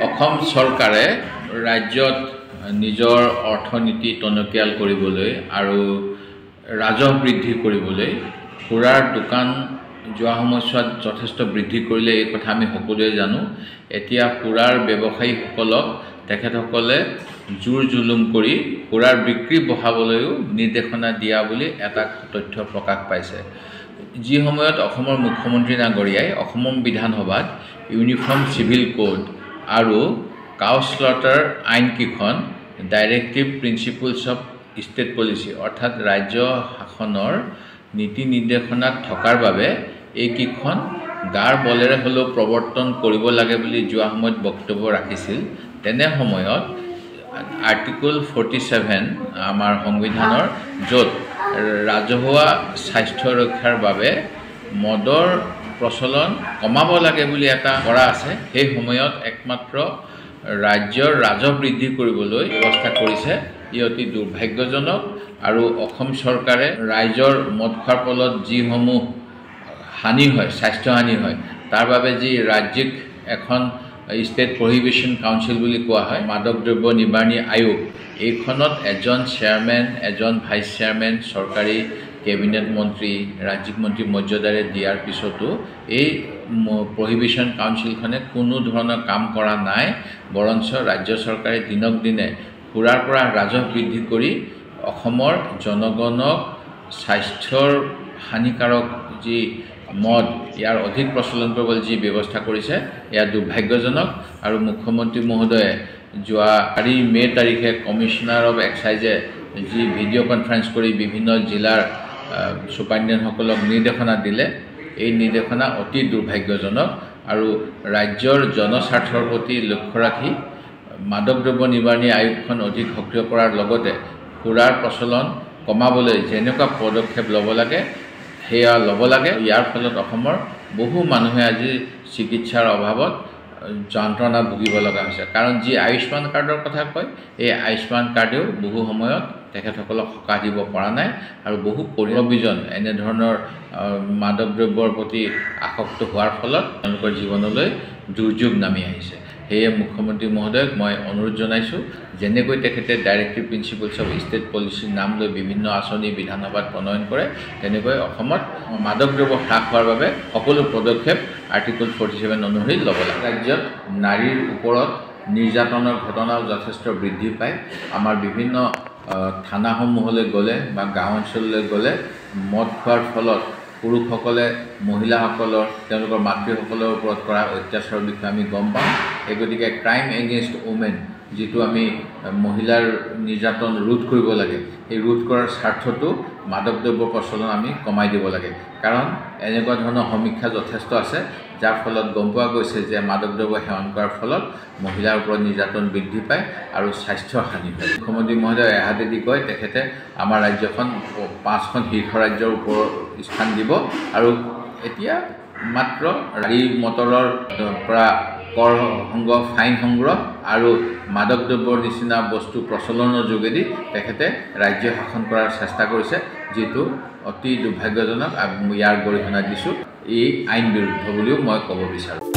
অসম চৰকাৰে ৰাজ্যত নিজৰ অৰ্থনীতি টনকিয়াল কৰিবলৈ আৰু ৰাজহ বৃদ্ধি কৰিবলৈ সুৰাৰ দোকান যোৱা সময়ছোৱাত যথেষ্ট বৃদ্ধি কৰিলে এই কথা আমি সকলোৱে জানো। এতিয়া সুৰাৰ ব্যৱসায়ীসকলক তেখেতসকলে জোৰ জুলুম কৰি সুৰাৰ বিক্ৰী বঢ়াবলৈও নিৰ্দেশনা দিয়া বুলি এটা তথ্য প্ৰকাশ পাইছে। যি সময়ত অসমৰ মুখ্যমন্ত্ৰী ডাঙৰীয়াই অসম বিধানসভাত ইউনিফৰ্ম চিভিল কোড আৰু কাউ স্লটাৰ আইন কেইখন directive principles of state policy অৰ্থাৎ ৰাজ্য শাসনৰ নীতি নিৰ্দেশনাত থকাৰ বাবে এইকেইখন গাৰ বলেৰে হ'লেও প্ৰৱৰ্তন কৰিব লাগে বুলি যোৱা সময়ত বক্তব্য ৰাখিছিল। তেনে সময়ত আৰ্টিকল 47 আমাৰ সংবিধানৰ য'ত ৰাজহুৱা স্বাস্থ্য ৰক্ষাৰ বাবে মদৰ প্ৰচলন কমাব লাগে বুলি এটা কৰা আছে। সেই সময়ত একমাত্ৰ ৰাজ্যৰ ৰাজহ বৃদ্ধি কৰিবলৈ ব্যৱস্থা কৰিছে। ই অতি দুৰ্ভাগ্যজনক আৰু অসম চৰকাৰে ৰাইজৰ মদ খোৱাৰ ফলত যিসমূহ হানি হয়, স্বাস্থ্য হানি হয়, তাৰ বাবে যি ৰাজ্যিক এখন ষ্টেট প্ৰহিবিশ্যন কাউন্সিল বুলি কোৱা হয়, মাদক দ্ৰব্য নিবাৰণী আয়োগ, এইখনত এজন চেয়াৰমেন, এজন ভাইচ চেয়াৰমেন, চৰকাৰী কেবিনেট মন্ত্ৰী, ৰাজ্যিক মন্ত্ৰী মৰ্যাদাৰে দিয়াৰ পিছতো এই প্ৰহিবিশ্যন কাউন্সিলখনে কোনো ধৰণৰ কাম কৰা নাই। বৰঞ্চ ৰাজ্য চৰকাৰে দিনক দিনে সুৰাৰ পৰা ৰাজহ বৃদ্ধি কৰি অসমৰ জনগণক স্বাস্থ্যৰ হানিকাৰক যি মদ ইয়াৰ অধিক প্ৰচলন কৰিবলৈ যি ব্যৱস্থা কৰিছে এয়া দুৰ্ভাগ্যজনক। আৰু মুখ্যমন্ত্ৰী মহোদয়ে যোৱা 4 মে তাৰিখে কমিশ্যনাৰ অফ এক্সাইজে যি ভিডিঅ' কনফাৰেন্স কৰি বিভিন্ন জিলাৰ ছুপাৰিনটেণ্ডেণ্টসকলক নিৰ্দেশনা দিলে, এই নিৰ্দেশনা অতি দুৰ্ভাগ্যজনক আৰু ৰাজ্যৰ জনস্বাৰ্থৰ প্ৰতি লক্ষ্য ৰাখি মাদক দ্ৰব্য নিবাৰণী আয়োগখন অধিক সক্ৰিয় কৰাৰ লগতে সুৰাৰ প্ৰচলন কমাবলৈ যেনেকুৱা পদক্ষেপ ল'ব লাগে সেয়া ল'ব লাগে। ইয়াৰ ফলত অসমৰ বহু মানুহে আজি চিকিৎসাৰ অভাৱত যন্ত্ৰণা ভুগিব লগা হৈছে। কাৰণ যি আয়ুষ্মান কাৰ্ডৰ কথা কয়, এই আয়ুষ্মান কাৰ্ডেও বহু সময়ত তেখেতসকলক সকাহ দিব পৰা নাই আৰু বহু পৰিবিজন এনেধৰণৰ মাদক দ্ৰব্যৰ প্ৰতি আসক্ত হোৱাৰ ফলত তেওঁলোকৰ জীৱনলৈ দুৰ্যোগ নামি আহিছে। সেয়ে মুখ্যমন্ত্ৰী মহোদয়ক মই অনুৰোধ জনাইছোঁ, যেনেকৈ তেখেতে ডাইৰেক্টিভ প্ৰিন্সিপলছ অফ ষ্টেট পলিচিৰ নাম লৈ বিভিন্ন আঁচনি বিধানসভাত প্ৰণয়ন কৰে, তেনেকৈ অসমত মাদক দ্ৰব্য হ্ৰাস হোৱাৰ বাবে সকলো পদক্ষেপ আৰ্টিকল 47 অনুসৰি ল'ব লাগে। ৰাজ্যত নাৰীৰ ওপৰত নিৰ্যাতনৰ ঘটনাও যথেষ্ট বৃদ্ধি পায়। আমাৰ বিভিন্ন থানাসমূহলৈ গ'লে বা গাঁও অঞ্চললৈ গ'লে মদ খোৱাৰ ফলত পুৰুষসকলে মহিলাসকলৰ, তেওঁলোকৰ মাতৃসকলৰ ওপৰত কৰা অত্যাচাৰৰ বিষয়ে আমি গম পাওঁ। এই গতিকে ক্ৰাইম এগেইনষ্ট উমেন, যিটো আমি মহিলাৰ নিৰ্যাতন ৰোধ কৰিব লাগে, এই ৰোধ কৰাৰ স্বাৰ্থতো মাদক দ্ৰব্য প্ৰচলন আমি কমাই দিব লাগে। কাৰণ এনেকুৱা ধৰণৰ সমীক্ষা যথেষ্ট আছে, যাৰ ফলত গম পোৱা গৈছে যে মাদক দ্ৰব্য সেৱন কৰাৰ ফলত মহিলাৰ ওপৰত নিৰ্যাতন বৃদ্ধি পায় আৰু স্বাস্থ্য হানি হয়। মুখ্যমন্ত্ৰী মহোদয়ে এহাতেদি কয় তেখেতে আমাৰ ৰাজ্যখন 5খন শীৰ্ষ ৰাজ্যৰ ওপৰত স্থান দিব আৰু এতিয়া মাত্ৰ গাড়ী মটৰৰ পৰা কৰ সংগ্ৰহ, ফাইন সংগ্ৰহ আৰু মাদক দ্ৰব্যৰ নিচিনা বস্তু প্ৰচলনৰ যোগেদি তেখেতে ৰাজ্য শাসন কৰাৰ চেষ্টা কৰিছে, যিটো অতি দুৰ্ভাগ্যজনক। ইয়াৰ গৰিহণা দিছোঁ, এই আইন বিৰুদ্ধ বুলিও মই ক'ব বিচাৰোঁ।